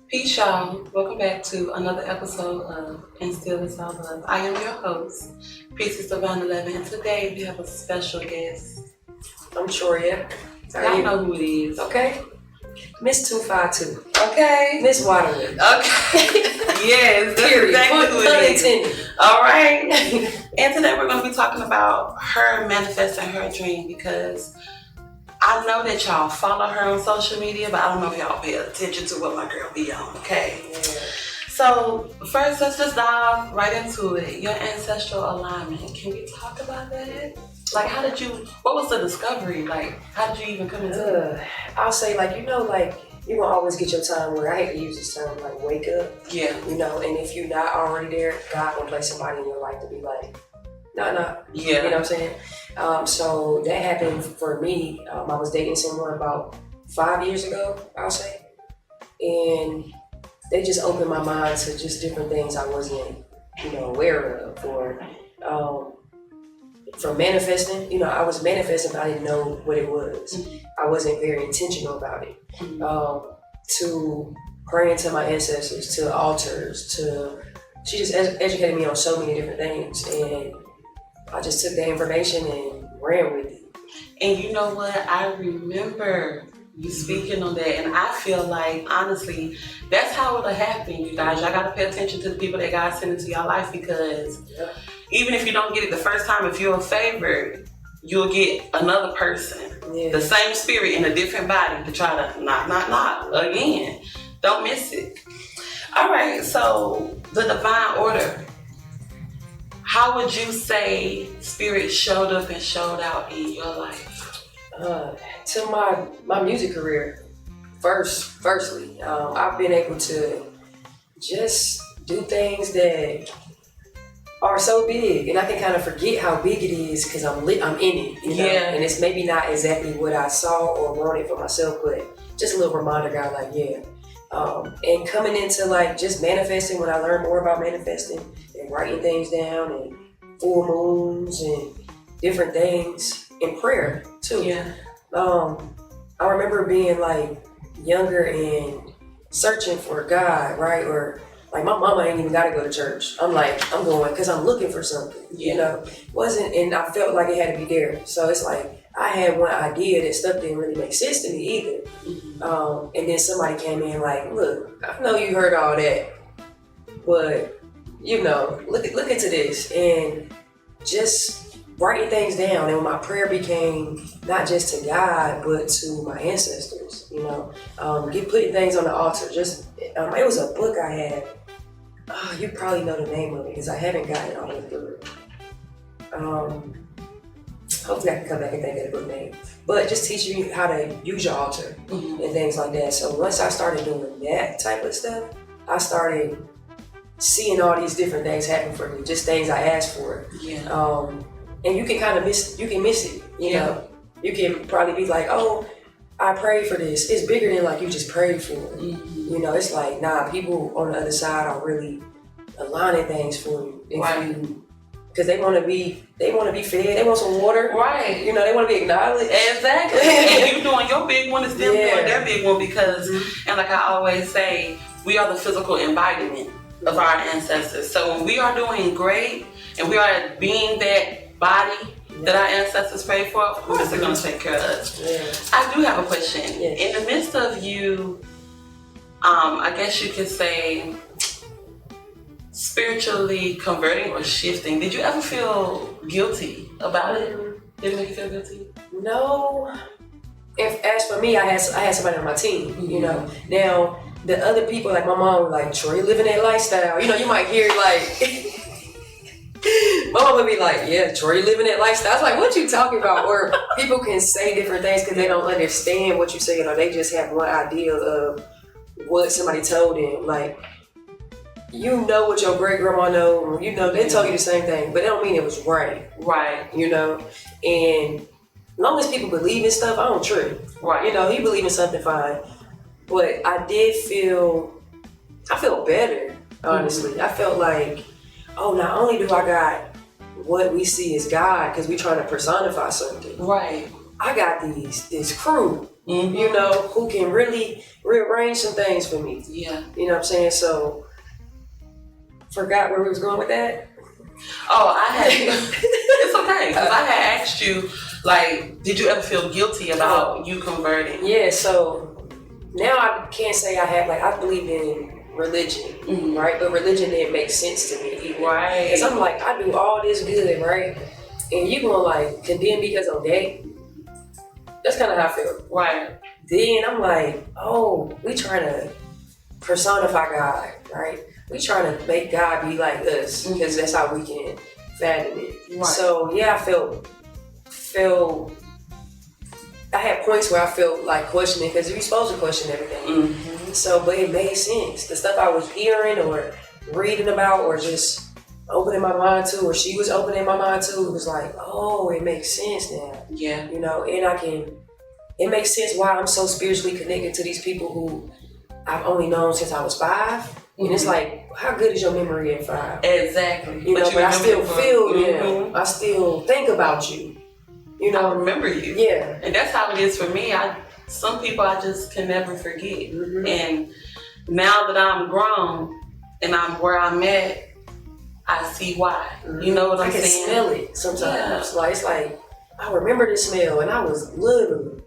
Peace, y'all. Welcome back to another episode of And Still It's All Love. I am your host, Peace Divine 11, and today we have a special guest. I'm Troya. Y'all know who it is. Okay? Miss 252. Okay. Miss Waterwood. Okay. Yes, that's Period. exactly who it is. Intended. All right. And today we're going to be talking about her manifesting her dream because I know that y'all follow her on social media, but I don't know if y'all pay attention to what my girl be on, okay? Yeah. So first, let's just dive right into it. Your ancestral alignment. Can we talk about that? Like, what was the discovery? Like, how did you even come into it? I'll say, you're going to always get your time where I hate to use this term, wake up. Yeah. And if you're not already there, God will place somebody in your life to be like, nah. Yeah. You know what I'm saying? So that happened for me. I was dating someone about 5 years ago, I'll say. And they just opened my mind to just different things I wasn't, aware of. Or from manifesting, I was manifesting, but I didn't know what it was. Mm-hmm. I wasn't very intentional about it. Mm-hmm. To praying to my ancestors, to altars, she just educated me on so many different things. And I just took that information and ran with it. And you know what? I remember you speaking on that, and I feel like, honestly, that's how it'll happen, you guys. Y'all got to pay attention to the people that God sent into your life because even if you don't get it the first time, if you're a favorite, you'll get another person, the same spirit in a different body to try to knock again. Don't miss it. All right, so the divine order. How would you say spirit showed up and showed out in your life? To my music career, firstly, I've been able to just do things that are so big, and I can kind of forget how big it is because I'm in it, Yeah. And it's maybe not exactly what I saw or wanted for myself, but just a little reminder, God, and coming into just manifesting. When I learned more about manifesting and writing things down and full moons and different things in prayer too. Yeah. I remember being younger and searching for God, right? Or my mama ain't even gotta go to church. I'm going because I'm looking for something, and I felt like it had to be there. So it's I had one idea that stuff didn't really make sense to me either. Mm-hmm. And then somebody came in look, I know you heard all that, but look into this, and just writing things down. And my prayer became not just to God, but to my ancestors, putting things on the altar. It was a book I had. Oh, you probably know the name of it because I haven't gotten it all the way through. Hopefully I can come back and think of the book name. But just teaching you how to use your altar and things like that. So once I started doing that type of stuff, I started seeing all these different things happen for me, just things I asked for. Yeah. And you can kind of miss it, you know. You can probably be like, oh, I prayed for this. It's bigger than you just prayed for it. Mm-hmm. It's people on the other side are really aligning things for you. Because they want to be fed. They want some water. Right. They want to be acknowledged. Exactly. And you doing your big one is them doing their big one because, and like I always say, we are the physical embodiment of our ancestors. So when we are doing great and we are being that body that our ancestors prayed for, of course they're going to take care of us. Yeah. I do have a question. Yes. In the midst of you, I guess you could say, spiritually converting or shifting, did you ever feel guilty about it? Did it make you feel guilty? No. As for me, I had somebody on my team, Now, the other people, my mom was like, Troy, living that lifestyle. You might hear my mom would be like, yeah, Troy, living that lifestyle. I was like, what you talking about? Or people can say different things because they don't understand what you're saying, or they just have one idea of what somebody told them. What your great grandma know, they told you the same thing, but they don't mean it was right. Right. And as long as people believe in stuff, I don't trip. Right. He believe in something, fine. But I felt better, honestly. Mm-hmm. I felt like, oh, not only do I got what we see as God, because we trying to personify something. Right. I got this crew you know, who can really rearrange some things for me. Yeah. You know what I'm saying? So, forgot where we was going with that. Oh, I had. It's okay, because I had asked you, like, did you ever feel guilty about you converting? Yeah, so now I can't say I have, like, I believe in religion, right? But religion didn't make sense to me either. Right. Because I'm like, I do all this good, right? And you gonna, like, condemn me because I'm gay? That's kind of how I feel. Right. Then I'm like, oh, we trying to personify God, right? We trying to make God be like us because that's how we can fathom it. Right. So yeah, I felt I had points where I felt like questioning because you're supposed to question everything. So, but it made sense. The stuff I was hearing or reading about or just opening my mind to, or she was opening my mind to, it was like, oh, it makes sense now. Yeah. You know, and it makes sense why I'm so spiritually connected to these people who I've only known since I was 5. And it's like, how good is your memory at 5? Exactly. You know, but I still feel you. I still think about you. You know, I remember you. Yeah. And that's how it is for me. Some people I just can never forget. And now that I'm grown and I'm where I'm at, I see why. You know what I'm saying? I can smell it sometimes. Like, it's like, I remember this smell and I was little.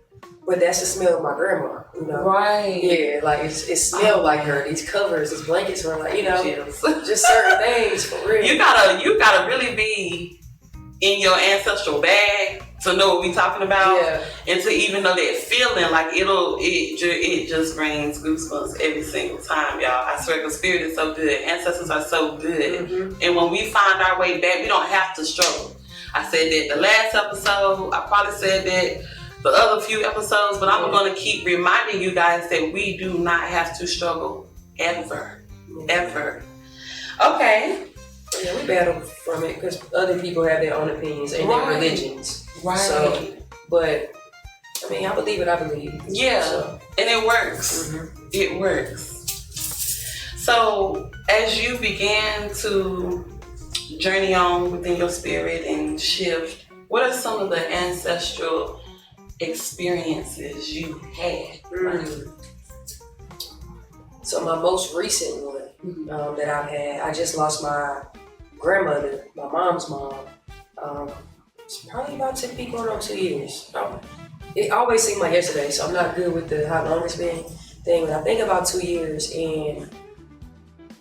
But that's the smell of my grandma, you know? Right. Yeah, like it smelled like her. These covers, these blankets were like, you know, just certain things for real. You gotta really be in your ancestral bag to know what we talking about. Yeah. And to even know that feeling, like it just brings goosebumps every single time, y'all. I swear the spirit is so good. Ancestors are so good. And when we find our way back, we don't have to struggle. I said that the last episode, I probably said that the other few episodes, but I'm going to keep reminding you guys that we do not have to struggle ever. Ever. Okay. Yeah, we battle from it because other people have their own opinions and their religions. Right. So, but, I mean, I believe what I believe. Yeah. So. And it works. It works. So, as you began to journey on within your spirit and shift, what are some of the ancestral experiences you had? So my most recent one that I've had, I just lost my grandmother, my mom's mom. It's probably about to be going on 2 years. It always seemed like yesterday, so I'm not good with how long it's been thing, but I think about 2 years, and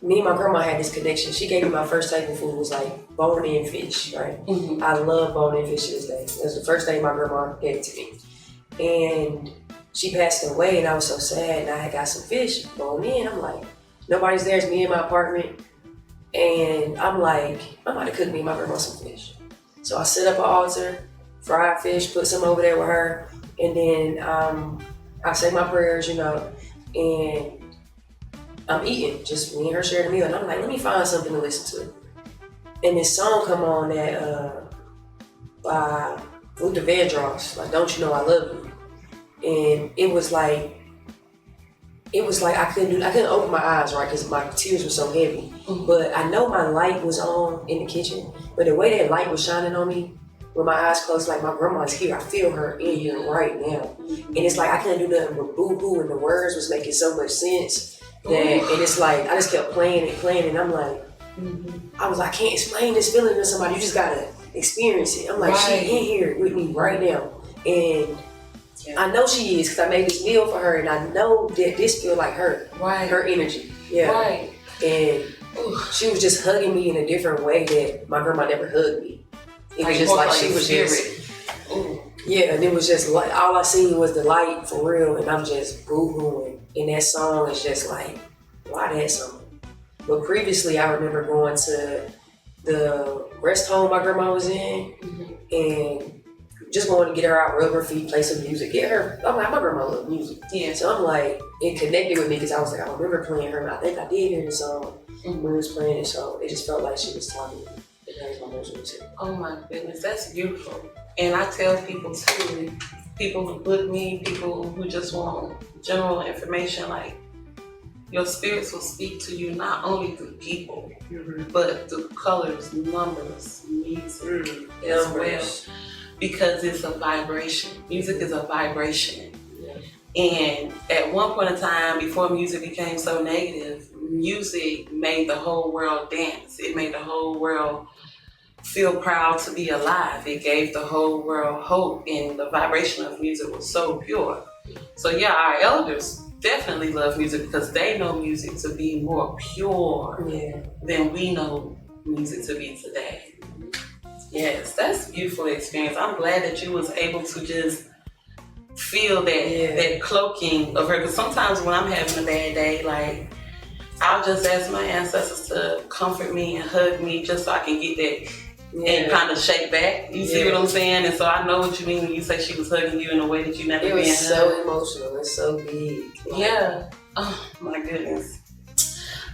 me and my grandma had this connection. She gave me my first table food, was like bone-in fish, right? I love bone-in fish to this day. It was the first thing my grandma gave it to me. And she passed away and I was so sad, and I had got some fish bone-in. I'm like, nobody's there, it's me in my apartment. And I'm like, I'm about to cook me and my grandma some fish. So I set up an altar, fried fish, put some over there with her, and then I say my prayers, you know, and I'm eating, just me and her sharing a meal, and I'm like, let me find something to listen to. And this song come on that by Luther Vandross, like Don't You Know I Love You. And it was like I couldn't open my eyes, right, because my tears were so heavy. But I know my light was on in the kitchen, but the way that light was shining on me with my eyes closed, like my grandma's here, I feel her in here right now. And it's like I couldn't do nothing but boo-hoo, and the words was making so much sense. And it's like I just kept playing and I'm like, I was like, I can't explain this feeling to somebody, you just gotta experience it. I'm like, she in here with me right now, and I know she is because I made this meal for her, and I know that this feel like her, her energy, and she was just hugging me in a different way that my grandma never hugged me. It was just like she was just, and it was just like all I seen was the light for real, and I'm just boo-hooing. And that song is just like, why that song? But previously, I remember going to the rest home my grandma was in, and just going to get her out, rub her feet, play some music, get her. I'm like, my grandma loved music. Yeah. So I'm like, it connected with me because I was like, I remember playing her, and I think I did hear the song when we was playing it, so it just felt like she was talking to me. And that was my most recent. Oh my goodness, that's beautiful. And I tell people too, people who book me, people who just want general information, like, your spirits will speak to you not only through people, but through colors, numbers, music as well. Because it's a vibration. Music is a vibration. And at one point in time, before music became so negative, music made the whole world dance. It made the whole world feel proud to be alive. It gave the whole world hope, and the vibration of music was so pure. So yeah, our elders definitely love music because they know music to be more pure than we know music to be today. Yes, that's a beautiful experience. I'm glad that you was able to just feel that cloaking of her. Because sometimes when I'm having a bad day, like, I'll just ask my ancestors to comfort me and hug me just so I can get that and kind of shake back. You see what I'm saying? And so I know what you mean when you say she was hugging you in a way that you never been. It was so emotional. It's so big. Yeah. Oh my goodness.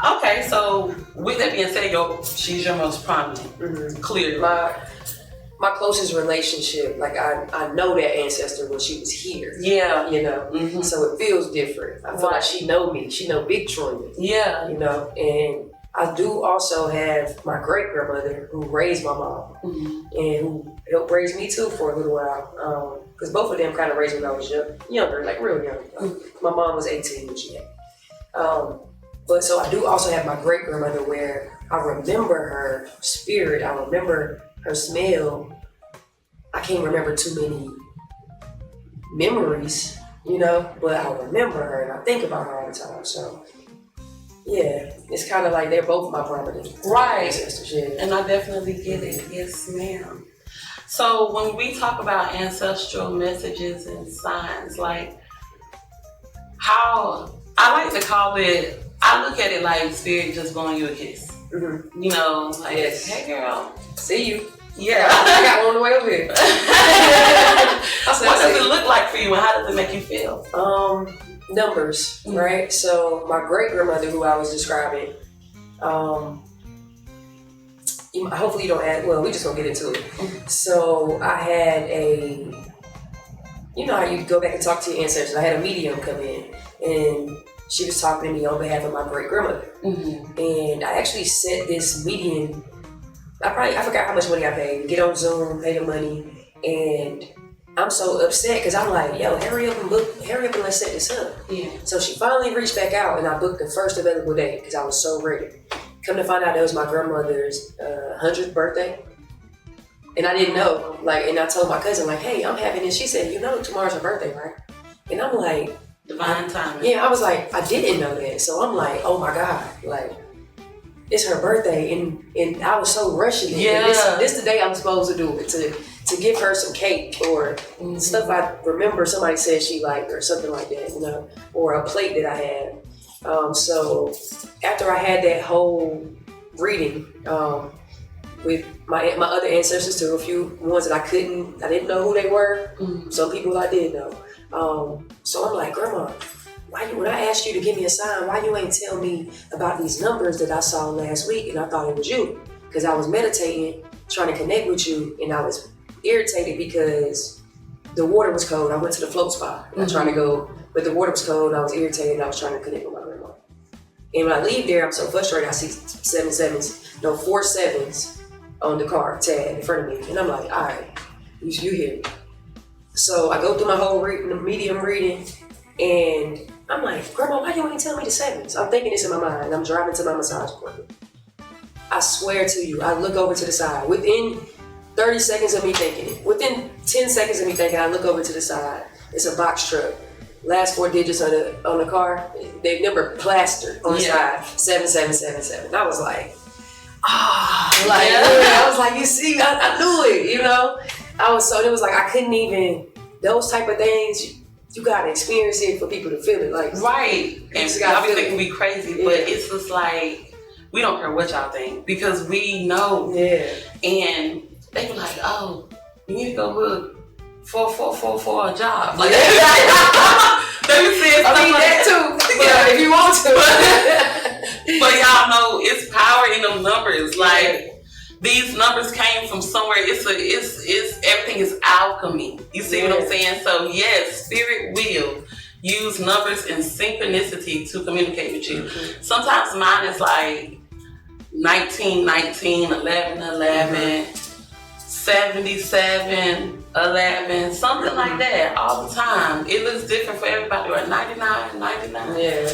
Okay, so with that being said, she's your most prominent, clearly. My closest relationship, like I know that ancestor when she was here. Yeah. You know, so it feels different. I feel like she know me. She know Big Troya. Yeah. You know, and I do also have my great grandmother who raised my mom and who helped raise me too for a little while. Because both of them kind of raised me when I was younger, like real young. My mom was 18 when she had. But so I do also have my great grandmother where I remember her spirit. I remember her smell. I can't remember too many memories, you know, but I remember her and I think about her all the time. So yeah, it's kind of like they're both my property. Right. Ancestors, yeah. And I definitely get it. Yes, ma'am. So when we talk about ancestral messages and signs, like how I like to call it, I look at it like spirit just blowing you a kiss. You know, like, hey girl, see you. Yeah. I got one on the way over here. What does it look like for you and how does it make you feel? Numbers, right? So my great grandmother, who I was describing, hopefully you don't add, well, we just gonna get into it. So I had you know how you go back and talk to your ancestors. I had a medium come in and she was talking to me on behalf of my great grandmother. And I actually set this medium, I forgot how much money I paid, get on Zoom, pay the money, and I'm so upset because I'm like, yo, hurry up and let's set this up. Yeah. So she finally reached back out and I booked the first available day because I was so ready. Come to find out it was my grandmother's 100th birthday. And I didn't know, and I told my cousin, hey, I'm having this. She said, you know, tomorrow's her birthday, right? And I'm like, divine timing. Yeah, I was like, I didn't know that. So I'm like, oh my God, it's her birthday. And I was so rushing it. Yeah. And this the day I'm supposed to do it, to give her some cake or stuff I remember somebody said she liked or something like that, you know, or a plate that I had. So after I had that whole reading with my other ancestors too, a few ones that I didn't know who they were. Some people I did know. So I'm like, Grandma, when I asked you to give me a sign, why you ain't tell me about these numbers that I saw last week and I thought it was you? Because I was meditating, trying to connect with you, and I was irritated because the water was cold. I went to the float spa and I tried to go, but the water was cold. I was irritated and I was trying to connect with my grandma. And when I leave there, I'm so frustrated. I see 4 sevens on the car tag in front of me. And I'm like, all right, you hear me. So I go through my whole medium reading and I'm like, Grandma, why you ain't tell me the sevens? I'm thinking this in my mind. I'm driving to my massage appointment. I swear to you, I look over to the side. Within 30 seconds of me thinking it, within 10 seconds of me thinking, I look over to the side. It's a box truck. Last 4 digits on the car, they number plastered on the side, 7777. I was like, I was like, you see, I knew it, you know? It was like, I couldn't even, those type of things, you gotta experience it for people to feel it. Right. And y'all think we crazy, but it's just like, we don't care what y'all think because we know. Yeah. And they be like, oh, you need to go look for a job. Let me see that too. Yeah, if you want to. But y'all know it's power in them numbers. These numbers came from somewhere. It's everything is alchemy. You see what I'm saying? So yes, spirit will use numbers and synchronicity to communicate with you. Sometimes mine is 19, 19, 11, 11, 77, 11, something like that all the time. It looks different for everybody. Or 99, 99. Yeah.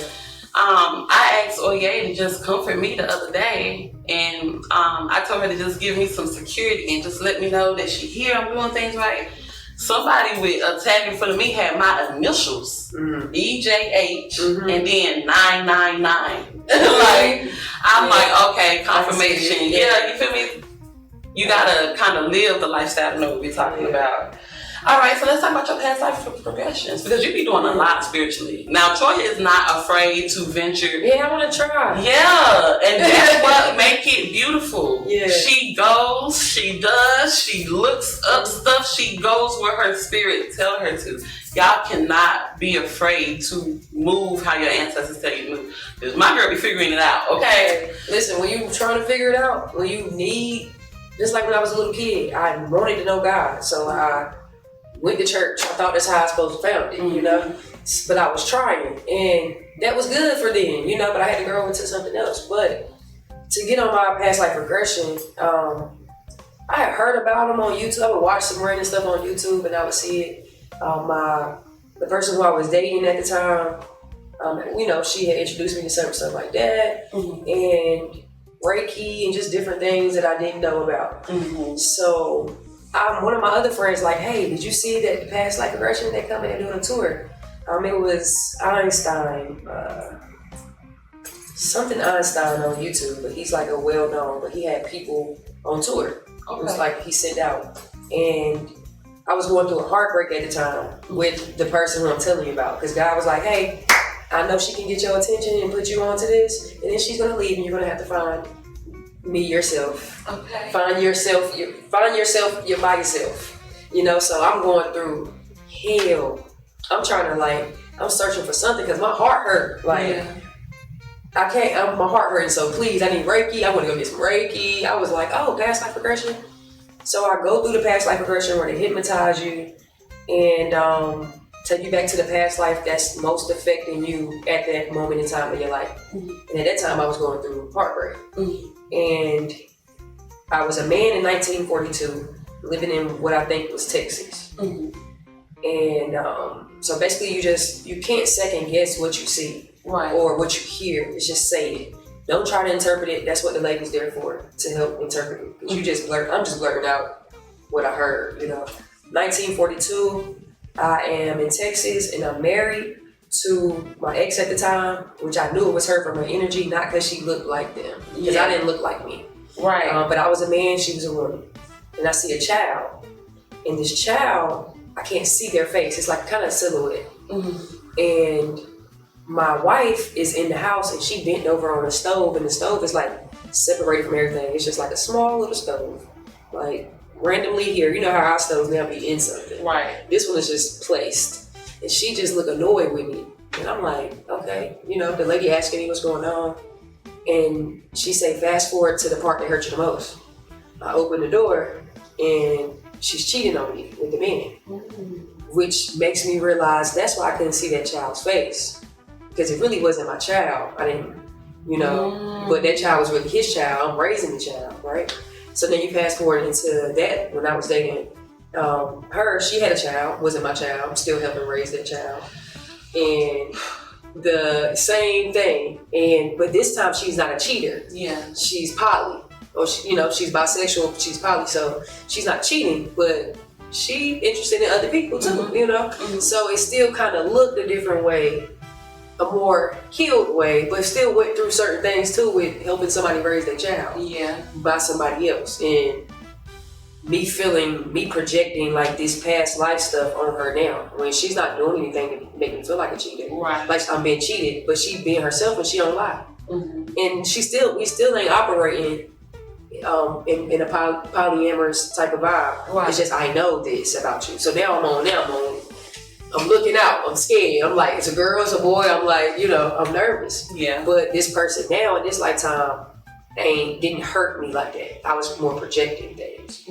I asked Oye to just comfort me the other day, and I told her to just give me some security and just let me know that she here, I'm doing things right. Somebody with a tag in front of me had my initials, EJH, and then 999. I'm like, okay, confirmation. Yeah, you feel me? You gotta kind of live the lifestyle to know what we're talking about. All right, so let's talk about your past life progressions, because you be doing a lot spiritually. Now, Troya is not afraid to venture. Yeah, I want to try. Yeah, and that's what make it beautiful. Yeah. She goes, she does, she looks up stuff, she goes where her spirit tell her to. Y'all cannot be afraid to move how your ancestors tell you to move. Because my girl be figuring it out, okay? Listen, when you trying to figure it out, when you need, just like when I was a little kid, I wanted to know God, so I went to church. I thought that's how I was supposed to found it, you know? But I was trying, and that was good for then, you know, but I had to grow into something else. But to get on my past life regression, I had heard about them on YouTube. I would watch some random stuff on YouTube, and I would see it. The person who I was dating at the time, you know, she had introduced me to certain stuff like that, and Reiki, and just different things that I didn't know about. So one of my other friends like, hey, did you see that the past life regression, they come in and doing a tour? It was Einstein, something Einstein on YouTube, but he's like a well-known, but he had people on tour. Okay. It was like he sent out. And I was going through a heartbreak at the time with the person who I'm telling you about, because God was like, hey, I know she can get your attention and put you onto this, and then she's gonna leave and you're gonna have to find me yourself. Okay. Find yourself, you're by yourself. You know, so I'm going through hell. I'm trying to I'm searching for something because my heart hurt. I can't, my heart hurting, so please, I need Reiki. I want to go get some Reiki. I was like, oh, past life regression. So I go through the past life regression where they hypnotize you and take you back to the past life that's most affecting you at that moment in time of your life. And at that time, I was going through heartbreak. And I was a man in 1942 living in what I think was Texas. And so basically you can't second guess what you see or what you hear. It's just say it. Don't try to interpret it. That's what the lady's there for, to help interpret it. Because I'm just blurting out what I heard, you know. 1942, I am in Texas and I'm married to my ex at the time, which I knew it was her from her energy, not because she looked like them, because I didn't look like me. Right. But I was a man, she was a woman. And I see a child. And this child, I can't see their face. It's like kind of a silhouette. And my wife is in the house and she bent over on the stove, and the stove is like separated from everything. It's just like a small little stove. Like randomly here, you know how our stoves now be in something. Right. This one is just placed. And she just looked annoyed with me. And I'm like, okay, you know, the lady asking me what's going on. And she say, fast forward to the part that hurt you the most. I open the door and she's cheating on me with the man. Which makes me realize that's why I couldn't see that child's face. Because it really wasn't my child. I didn't, you know, but that child was really his child. I'm raising the child, right? So then you fast forward into that when I was dating her, she had a child, wasn't my child. I'm still helping raise that child. And the same thing. But this time she's not a cheater. Yeah. She's poly. Or she's bisexual, she's poly, so she's not cheating, but she interested in other people too, you know? So it still kind of looked a different way, a more healed way, but still went through certain things too with helping somebody raise their child by somebody else. And me projecting like this past life stuff on her now when she's not doing anything to make me feel like a cheater. Right. Like I'm being cheated, but she being herself and she don't lie. And we still ain't operating in a polyamorous type of vibe. Right. It's just, I know this about you. So now I'm looking out, I'm scared. I'm like, it's a girl, it's a boy. I'm like, I'm nervous. Yeah. But this person now in this lifetime didn't hurt me like that. I was more projecting things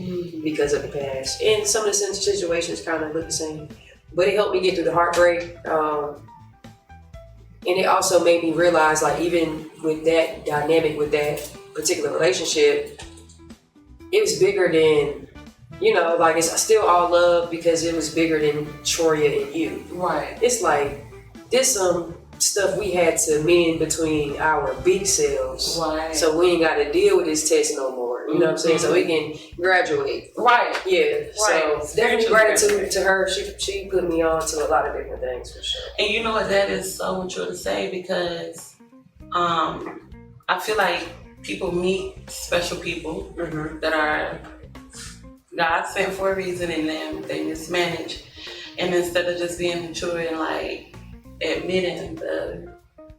because of the past. And some of the situations kind of look the same. But it helped me get through the heartbreak. And it also made me realize, like, even with that dynamic, with that particular relationship, it was bigger than you know, like it's still all love because it was bigger than Troya and you. Right. It's like there's some stuff we had to mend between our big selves. Right. So we ain't got to deal with this test no more. You know what I'm saying? So we can graduate. Right. Yeah. Right. So definitely gratitude to her. She put me on to a lot of different things for sure. And you know what, that is so mature to say because I feel like people meet special people that are God sent for a reason and then they mismanage. And instead of just being mature and like admitting the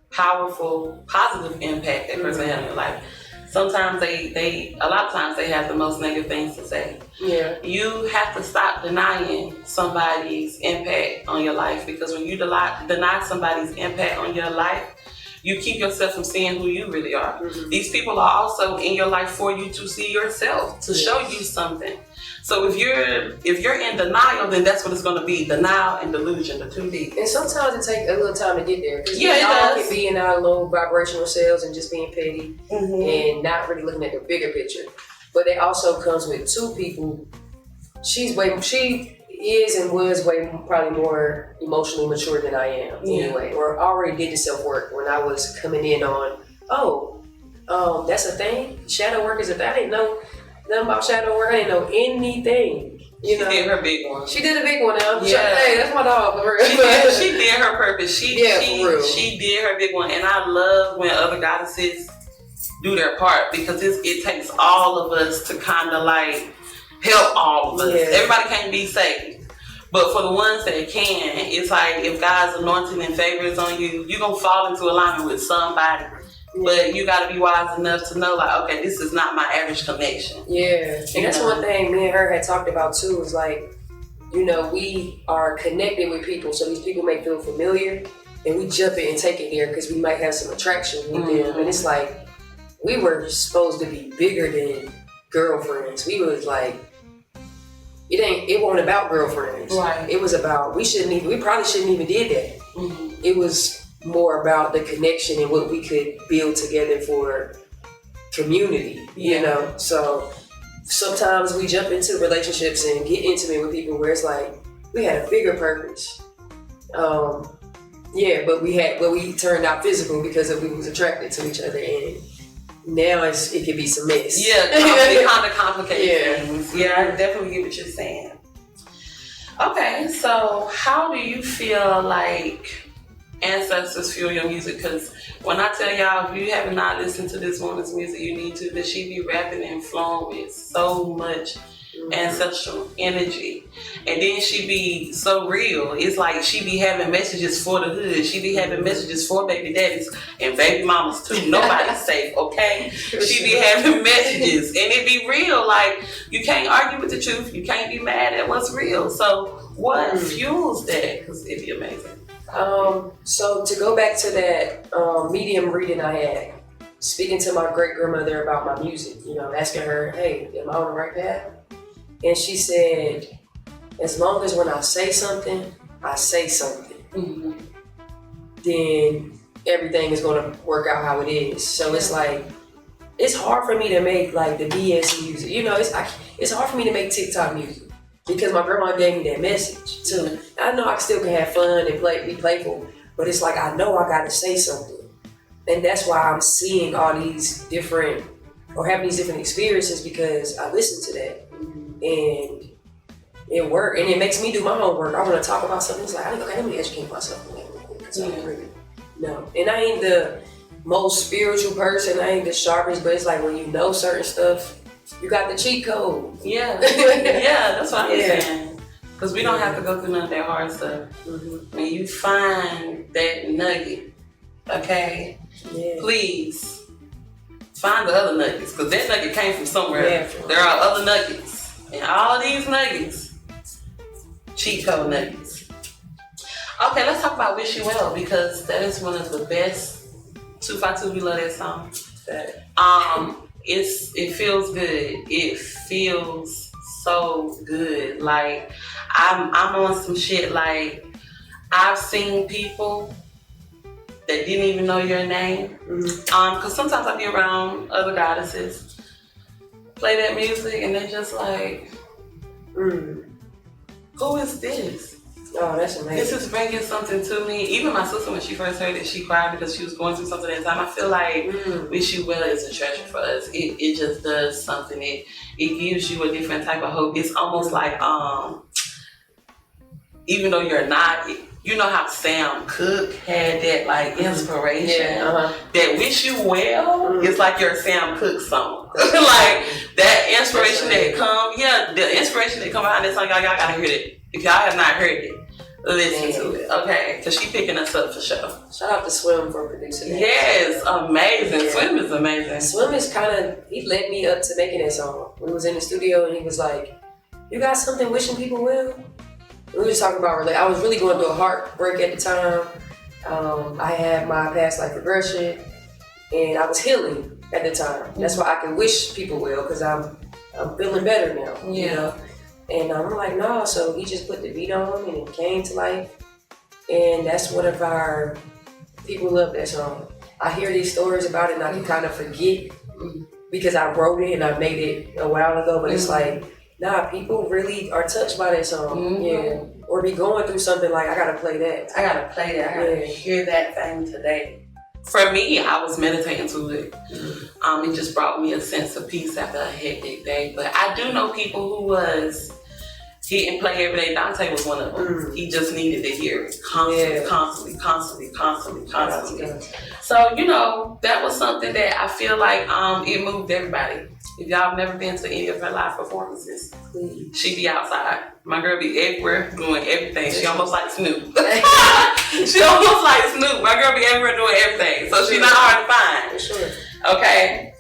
powerful, positive impact that person had on your life, sometimes a lot of times they have the most negative things to say. Yeah. You have to stop denying somebody's impact on your life because when you deny somebody's impact on your life, you keep yourself from seeing who you really are. These people are also in your life for you to see yourself, to show you something. So if you're in denial, then that's what it's going to be: denial and delusion, the 2D. And sometimes it takes a little time to get there. Yeah, it all does. can be in our low vibrational selves and just being petty and not really looking at the bigger picture. But it also comes with two people. She is and was probably more emotionally mature than I am anyway, or already did the self work when I was coming in on, that's a thing. Shadow work is a thing. I didn't know nothing about shadow work. I didn't know anything. She did her big one. She did a big one now. Yeah. Hey, that's my dog. She did her purpose. She did her big one. And I love when other goddesses do their part because it takes all of us to kind of like help all of us. Yeah. Everybody can't be saved. But for the ones that can, it's like if God's anointing and favor is on you, you're going to fall into alignment with somebody. But you got to be wise enough to know, like, okay, this is not my average connection. Yeah. And that's one thing me and her had talked about, too, is like, you know, we are connected with people, so these people may feel familiar, and we jump in and take it there because we might have some attraction with them. And it's like, we were supposed to be bigger than girlfriends. We was like, it wasn't about girlfriends. Right. It was about, we probably shouldn't even did that. It was more about the connection and what we could build together for community, you know? So sometimes we jump into relationships and get intimate with people where it's like, we had a bigger purpose. But we turned out physical because we was attracted to each other, and now it can be some mess. Yeah, it kind of complicates things. Yeah, I definitely get what you're saying. Okay, so how do you feel like ancestors fuel your music? Because when I tell y'all, if you have not listened to this woman's music, you need to. That she be rapping and flowing with so much ancestral energy, and then she be so real. It's like she be having messages for the hood. She be having messages for baby daddies and baby mamas too. Nobody's safe, okay? She be having messages, and it be real. Like, you can't argue with the truth. You can't be mad at what's real. So what fuels that? Because it'd be amazing. So to go back to that medium reading I had, speaking to my great grandmother about my music, you know, asking her, hey, am I on the right path? And she said, as long as when I say something, then everything is going to work out how it is. So it's like, it's hard for me to make like the BS music. You know, it's hard for me to make TikTok music because my grandma gave me that message too. I know I still can have fun and be playful, but it's like, I know I got to say something. And that's why I'm seeing all these different, or having these different experiences, because I listen to that. And it worked, and it makes me do my homework. I want to talk about something. It's like, okay, let me educate myself on that real quick, because I don't really know. And I ain't the most spiritual person. I ain't the sharpest, but it's like when you know certain stuff, you got the cheat code. Yeah, that's what I'm saying. Because we don't have to go through none of that hard stuff. When you find that nugget, okay, please find the other nuggets, because that nugget came from somewhere. There are other nuggets. And all these nuggets, cheat code nuggets. Okay, let's talk about Wish You Well, because that is one of the best. 252, we love that song. It feels good. It feels so good. Like, I'm on some shit. Like, I've seen people that didn't even know your name. Because sometimes I be around other goddesses, play that music, and they're just like, Who is this? Oh, that's amazing. This is bringing something to me. Even my sister, when she first heard it, she cried because she was going through something at the time. I feel like Wish You Well is a treasure for us. It just does something. It gives you a different type of hope. It's almost like even though you're not, you know how Sam Cooke had that like inspiration. That Wish You Well is like your Sam Cooke song. Like that inspiration that come, the inspiration that come behind this song, y'all gotta hear it. If y'all have not heard it, listen to it, okay? Because she picking us up for sure. Shout out to Swim for producing that. Yes, amazing. Yeah. Swim is amazing. Swim is he led me up to making that song. We was in the studio and he was like, "You got something wishing people well?" We were just talking about, I was really going through a heartbreak at the time. I had my past life regression and I was healing at the time. That's why I can wish people well, because I'm feeling better now, you know? And I'm like, no, so he just put the beat on and it came to life. And that's one of our, people love that song. I hear these stories about it and I can kind of forget because I wrote it and I made it a while ago, but it's like, nah, people really are touched by that song. Yeah. Or be going through something like, I gotta play that. I gotta hear that thing today. For me, I was meditating to it. It just brought me a sense of peace after a hectic day. But I do know people who was hit and play every day. Dante was one of them. He just needed to hear it constantly. So, you know, that was something that I feel like it moved everybody. If y'all have never been to any of her live performances, she be outside. My girl be everywhere doing everything. She almost like Snoop. She almost like Snoop. My girl be everywhere doing everything. So she's not hard to find. For sure. Okay.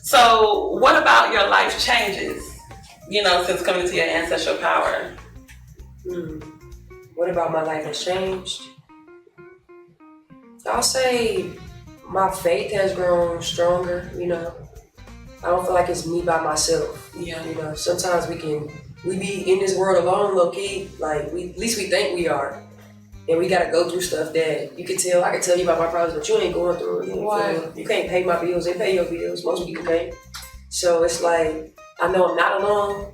So what about your life changes, you know, since coming to your ancestral power? What about my life has changed? I'll say my faith has grown stronger, you know. I don't feel like it's me by myself. Yeah. You know, sometimes we be in this world alone, low key. Like at least we think we are. And we gotta go through stuff that I can tell you about my problems, but you ain't going through it. You can't pay my bills, they pay your bills. Most people can't. So it's like, I know I'm not alone.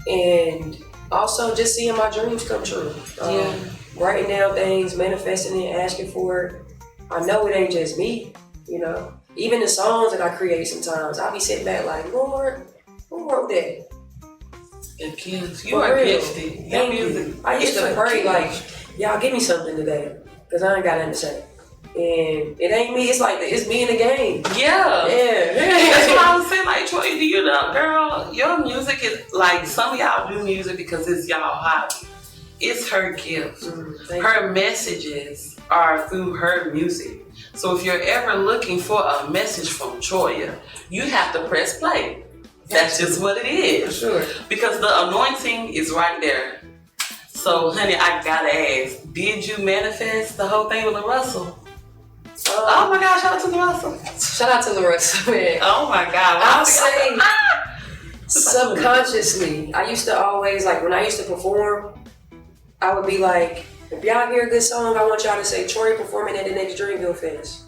And also just seeing my dreams come true. Writing down things, manifesting it, asking for it. I know it ain't just me, you know. Even the songs that I create sometimes, I'll be sitting back like, Lord, who wrote that? You are gifted. Thank you. I used to pray like, y'all give me something today, because I ain't got nothing to say. And it ain't me, it's like, it's me in the game. Yeah. That's what I was saying, like, Troy, do you know, girl, your music is, like, some of y'all do music because it's y'all hobby. It's her gift. Her messages are through her music. So if you're ever looking for a message from Troya, you have to press play. That's just what it is. For sure. Because the anointing is right there. So, honey, I gotta ask, did you manifest the whole thing with La Russell? Oh my God, shout out to La Russell. Shout out to La Russell, man. Oh my God. I'll say subconsciously, I used to always, like when I used to perform, I would be like, if y'all hear a good song, I want y'all to say, Troy performing at the next Dreamville Fest.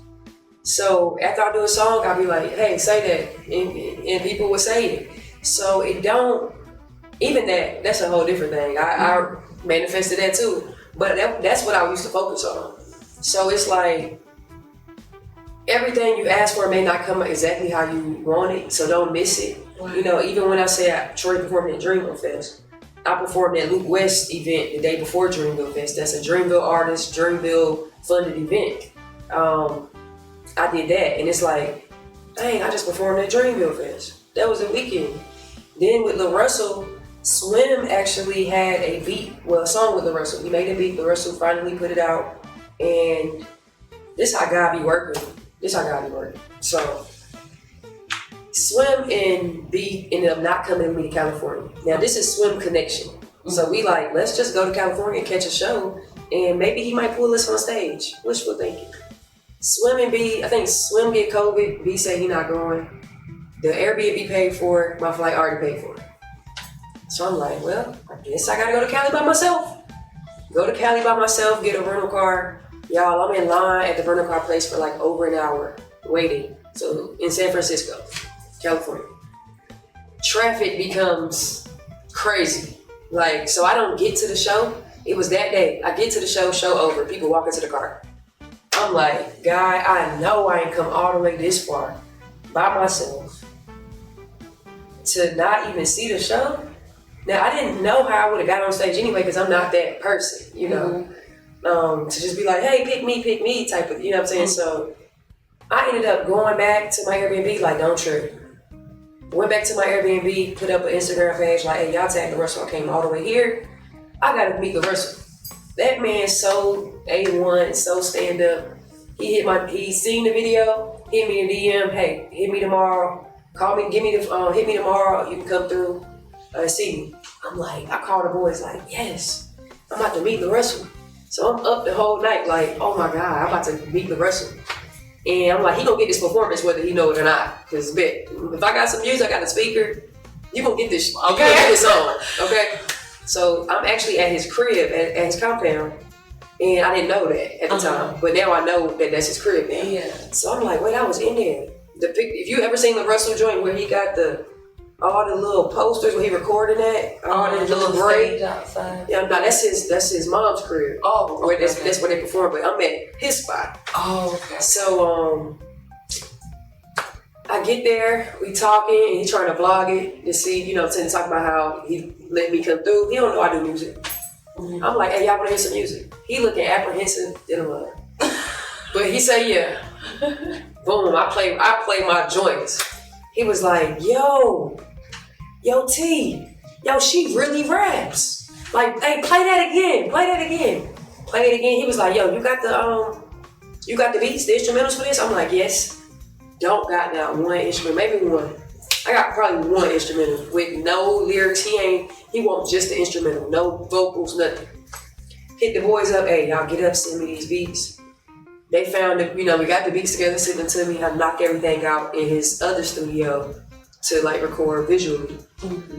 So after I do a song, I'll be like, hey, say that. And people would say it. So it don't, even that's a whole different thing. I manifested that too. But that's what I used to focus on. So it's like, everything you ask for may not come exactly how you want it, so don't miss it. Wow. You know, even when I say Troy performed at Dreamville Fest, I performed at Luke West event the day before Dreamville Fest. That's a Dreamville artist, Dreamville funded event. I did that, and it's like, dang, I just performed at Dreamville Fest. That was the weekend. Then with La Russell, Swim actually had a song with La Russell. He made a beat, La Russell finally put it out, and this how God be working. So, Swim and B ended up not coming with me to California. Now this is Swim connection. So we like, let's just go to California and catch a show, and maybe he might pull us on stage. Wishful thinking. Swim and B, I think Swim get COVID. B say he not going. The Airbnb paid for it. My flight already paid for it. So I'm like, well, I guess I gotta go to Cali by myself. Get a rental car. Y'all, I'm in line at the rental car place for like over an hour waiting. So in San Francisco, California. Traffic becomes crazy. Like, so I don't get to the show. It was that day. I get to the show over, people walk into the car. I'm like, guy, I know I ain't come all the way this far by myself to not even see the show. Now, I didn't know how I would have got on stage anyway because I'm not that person, you know. To just be like, hey, pick me type of, you know what I'm saying? So I ended up going back to my Airbnb, like, don't trip. Went back to my Airbnb, put up an Instagram page, like, hey, y'all tag the Russell. I came all the way here. I gotta meet the Russell. That man so A1, so stand up. He seen the video, hit me a DM, hey, hit me tomorrow. Call me, hit me tomorrow. You can come through and see me. I'm like, I called the boys, like, yes, I'm about to meet the Russell. So I'm up the whole night, like, oh my God, I'm about to meet the Russell. And I'm like, he gonna get this performance whether he know it or not. Cause if I got some music, I got a speaker, you gonna get this, okay. You gonna get this song, okay? So I'm actually at his crib, at his compound, and I didn't know that at the time. But now I know that that's his crib now. Yeah. So I'm like, wait, I was in there. If you ever seen the Russell joint where he got all the little posters where he recorded at, all the little gray outside. Yeah, no, that's his mom's crib. Oh, okay. That's where they perform. But I'm at his spot. Oh, okay. So I get there, we talking, and he trying to vlog it to see, you know, to talk about how he let me come through. He don't know I do music. Mm-hmm. I'm like, hey, y'all wanna hear some music? He looking apprehensive in a lot. But he said, yeah. Boom, I play my joints. He was like, yo T, she really raps. Like, hey, play that again. Play it again. He was like, yo, you got the beats, the instrumentals for this? I'm like, yes. Don't got that one instrument, maybe one. I got probably one instrumental with no lyrics. He wants just the instrumental, no vocals, nothing. Hit the boys up, hey, y'all get up, send me these beats. They found it, you know, we got the beats together, sent them to me. I knocked everything out in his other studio to like record visually,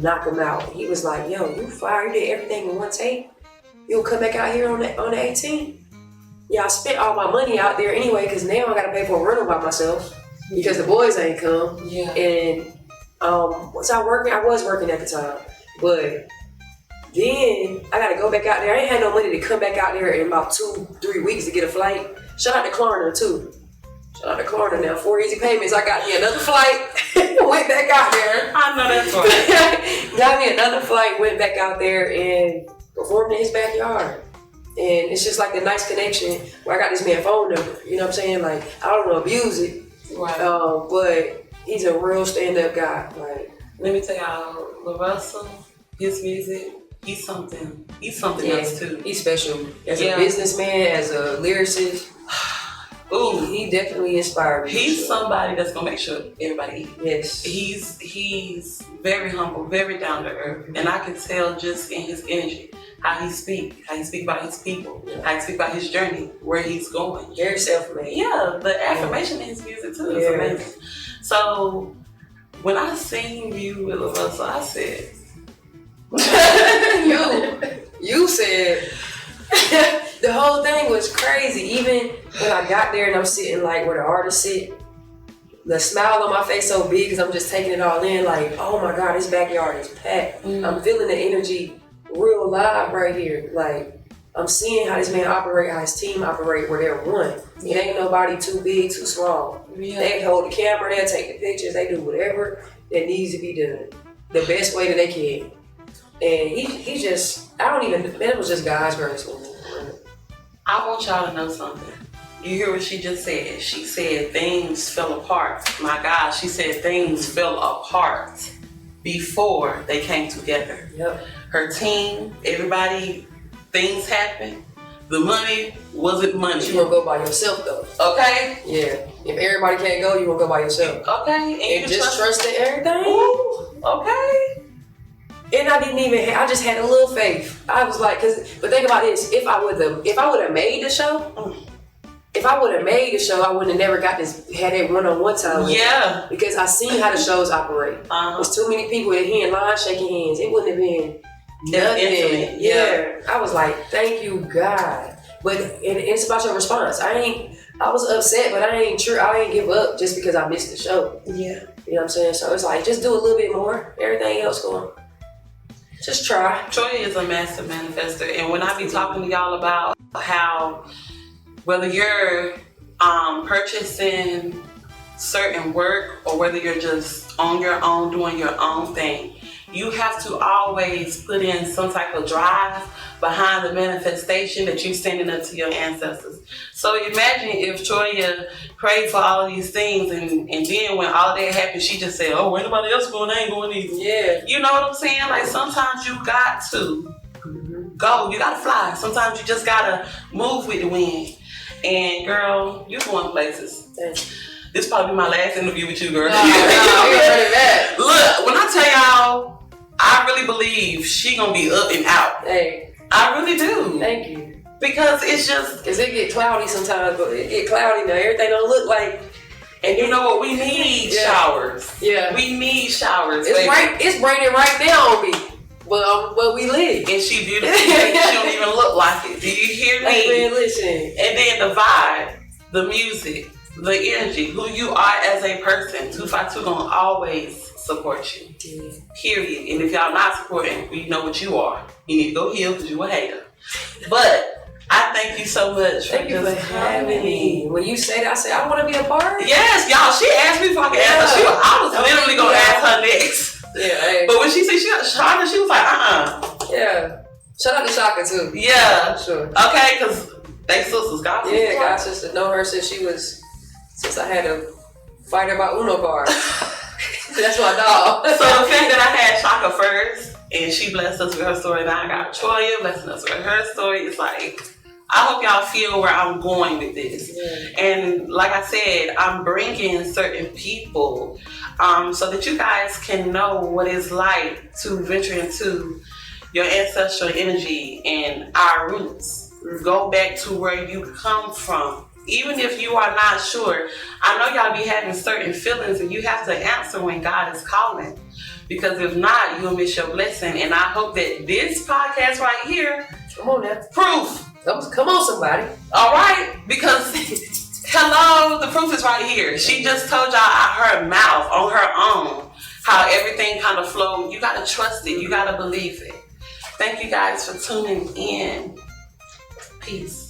knock them out. He was like, yo, you fire, you did everything in one take. You'll come back out here on the 18th? Yeah, I spent all my money out there anyway, because now I gotta pay for a rental by myself because the boys ain't come. Yeah. And was I working? I was working at the time, but then I gotta go back out there. I ain't had no money to come back out there in about 2-3 weeks to get a flight. Shout out to Klarna too. Shout out to Klarna now. 4 easy payments. I got me another flight. Went back out there. I know that's right. Got me another flight. Went back out there and performed in his backyard. And it's just like a nice connection where I got this man's phone number. You know what I'm saying? Like, I don't want to abuse it. Right. But he's a real stand-up guy. Like, let me tell y'all, Russell, his music, he's something else too. He's special. As a businessman, as a lyricist. Ooh, he definitely inspired me. He somebody that's gonna make sure everybody eats. Yes. He's very humble, very down to earth, and I can tell just in his energy how he speak about his people, how he speak about his journey, where he's going. Very self-made. Yeah, the affirmation in his music too is amazing. So when I seen you with Russell, I said, you said. The whole thing was crazy. Even when I got there and I'm sitting like where the artists sit, the smile on my face so big because I'm just taking it all in. Like, oh my God, this backyard is packed. I'm feeling the energy real live right here. Like, I'm seeing how this man operate, how his team operate, where they're one. It ain't nobody too big, too small. Yeah. They hold the camera, they'll take the pictures, they do whatever that needs to be done the best way that they can. And he just, that was just God's grace for me. I want y'all to know something. You hear what she just said? She said things fell apart. My God, she said things fell apart before they came together. Yep. Her team, everybody, things happened. The money wasn't money. You won't go by yourself though. Okay? Yeah. If everybody can't go, you won't go by yourself. Okay. And just trusting everything. Ooh, okay. And I just had a little faith. I was like, but think about this, if I would have made the show, I would have never had that one-on-one time. Yeah. Because I seen how the shows operate. There's too many people in here in line shaking hands. It wouldn't have been nothing. Yeah. I was like, thank you, God. But and it's about your response. I was upset, but I ain't give up just because I missed the show. Yeah. You know what I'm saying? So it's like, just do a little bit more. Everything else going. Just try. Troya is a master manifester, and when I be talking to y'all about how whether you're purchasing certain work or whether you're just on your own doing your own thing, you have to always put in some type of drive behind the manifestation that you're sending up to your ancestors. So imagine if Troya prayed for all of these things and then when all that happened, she just said, oh, anybody else going, I ain't going either. Yeah. You know what I'm saying? Like sometimes you got to go, you gotta fly. Sometimes you just gotta move with the wind. And girl, you're going places. This probably my last interview with you, girl. No, Look, when I tell y'all, I really believe she gonna be up and out. Hey. I really do. Thank you. Because it's just... Because it get cloudy sometimes, but it get cloudy now. Everything don't look like... And you know what? We need showers. Yeah. We need showers. It's raining right now on me. But we live. And she beautiful. She don't even look like it. Do you hear me? Hey, man, listen. And then the vibe, the music, the energy, who you are as a person, 252 gonna always support you. Yeah. Period. And if y'all not supporting, we know what you are. You need to go heal because you a hater. But I thank you so much. Thank you for having me. When you say that, I say I want to be a part. Yes, y'all. She asked me if I could ask her. I was literally gonna ask her next. Yeah. Hey. But when she said she got Shaka, she was like, Yeah. Shout out to Shaka too. Yeah. Sure. Okay, because they sisters, God sisters. Yeah, God sister. Know her since I had to fight her about Uno cards. That's my dog. So the fact that I had Shaka first, and she blessed us with her story, now I got Troya blessing us with her story. It's like, I hope y'all feel where I'm going with this. Yeah. And like I said, I'm bringing certain people so that you guys can know what it's like to venture into your ancestral energy and our roots. Go back to where you come from. Even if you are not sure, I know y'all be having certain feelings and you have to answer when God is calling. Because if not, you'll miss your blessing. And I hope that this podcast right here, come on now, proof. Come on, somebody. All right, because hello, the proof is right here. She just told y'all out her mouth on her own how everything kind of flowed. You gotta trust it. You gotta believe it. Thank you guys for tuning in. Peace.